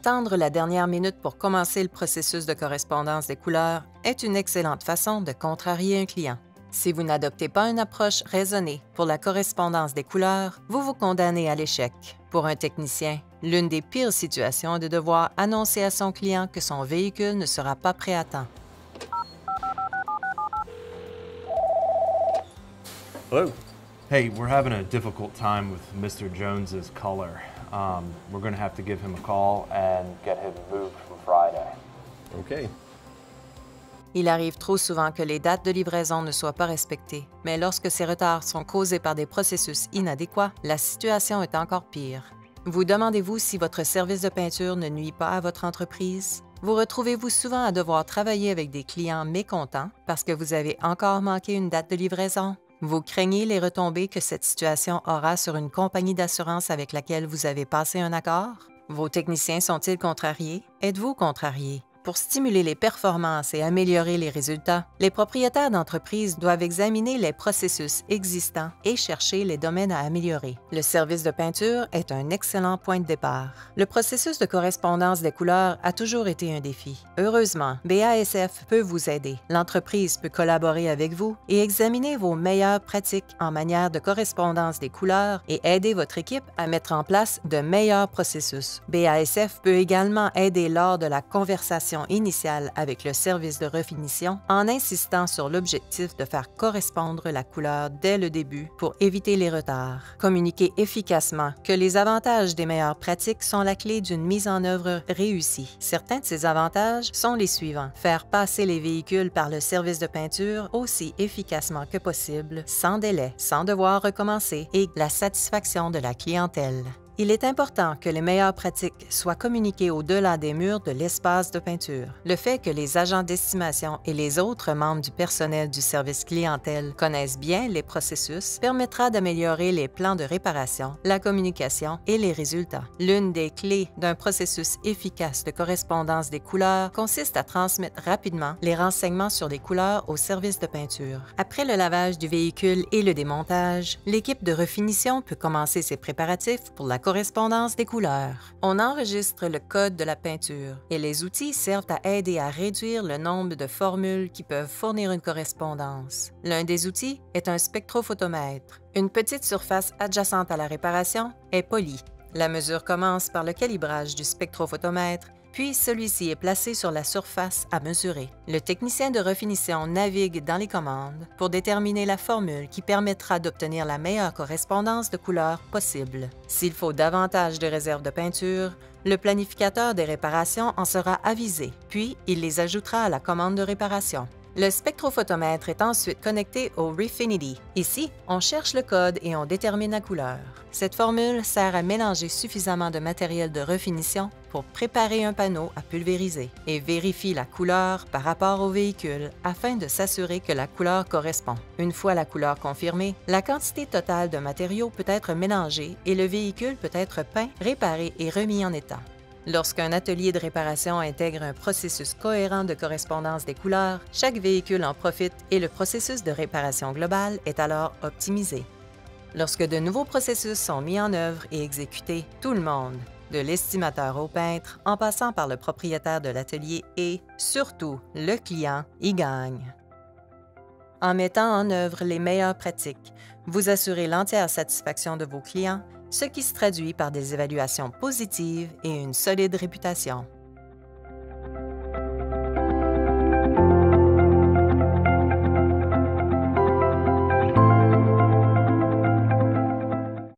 Attendre la dernière minute pour commencer le processus de correspondance des couleurs est une excellente façon de contrarier un client. Si vous n'adoptez pas une approche raisonnée pour la correspondance des couleurs, vous vous condamnez à l'échec. Pour un technicien, l'une des pires situations est de devoir annoncer à son client que son véhicule ne sera pas prêt à temps. Hello. Hey, we're having a difficult time with Mr. Jones's color. We're going to have to give him a call and get him moved from Friday. Okay. Il arrive trop souvent que les dates de livraison ne soient pas respectées, mais lorsque ces retards sont causés par des processus inadéquats, la situation est encore pire. Vous demandez-vous si votre service de peinture ne nuit pas à votre entreprise? Vous retrouvez-vous souvent à devoir travailler avec des clients mécontents parce que vous avez encore manqué une date de livraison? Vous craignez les retombées que cette situation aura sur une compagnie d'assurance avec laquelle vous avez passé un accord? Vos techniciens sont-ils contrariés? Êtes-vous contrarié? Pour stimuler les performances et améliorer les résultats, les propriétaires d'entreprise doivent examiner les processus existants et chercher les domaines à améliorer. Le service de peinture est un excellent point de départ. Le processus de correspondance des couleurs a toujours été un défi. Heureusement, BASF peut vous aider. L'entreprise peut collaborer avec vous et examiner vos meilleures pratiques en matière de correspondance des couleurs et aider votre équipe à mettre en place de meilleurs processus. BASF peut également aider lors de la conversation initiale avec le service de refinition en insistant sur l'objectif de faire correspondre la couleur dès le début pour éviter les retards. Communiquez efficacement que les avantages des meilleures pratiques sont la clé d'une mise en œuvre réussie. Certains de ces avantages sont les suivants. Faire passer les véhicules par le service de peinture aussi efficacement que possible, sans délai, sans devoir recommencer et la satisfaction de la clientèle. Il est important que les meilleures pratiques soient communiquées au-delà des murs de l'espace de peinture. Le fait que les agents d'estimation et les autres membres du personnel du service clientèle connaissent bien les processus permettra d'améliorer les plans de réparation, la communication et les résultats. L'une des clés d'un processus efficace de correspondance des couleurs consiste à transmettre rapidement les renseignements sur les couleurs au service de peinture. Après le lavage du véhicule et le démontage, l'équipe de refinition peut commencer ses préparatifs pour la correspondance des couleurs. On enregistre le code de la peinture et les outils servent à aider à réduire le nombre de formules qui peuvent fournir une correspondance. L'un des outils est un spectrophotomètre. Une petite surface adjacente à la réparation est polie. La mesure commence par le calibrage du spectrophotomètre, puis celui-ci est placé sur la surface à mesurer. Le technicien de refinition navigue dans les commandes pour déterminer la formule qui permettra d'obtenir la meilleure correspondance de couleurs possible. S'il faut davantage de réserves de peinture, le planificateur des réparations en sera avisé, puis il les ajoutera à la commande de réparation. Le spectrophotomètre est ensuite connecté au Refinity. Ici, on cherche le code et on détermine la couleur. Cette formule sert à mélanger suffisamment de matériel de refinition pour préparer un panneau à pulvériser et vérifie la couleur par rapport au véhicule afin de s'assurer que la couleur correspond. Une fois la couleur confirmée, la quantité totale de matériaux peut être mélangée et le véhicule peut être peint, réparé et remis en état. Lorsqu'un atelier de réparation intègre un processus cohérent de correspondance des couleurs, chaque véhicule en profite et le processus de réparation globale est alors optimisé. Lorsque de nouveaux processus sont mis en œuvre et exécutés, tout le monde, de l'estimateur au peintre, en passant par le propriétaire de l'atelier et, surtout, le client, y gagne. En mettant en œuvre les meilleures pratiques, vous assurez l'entière satisfaction de vos clients, ce qui se traduit par des évaluations positives et une solide réputation.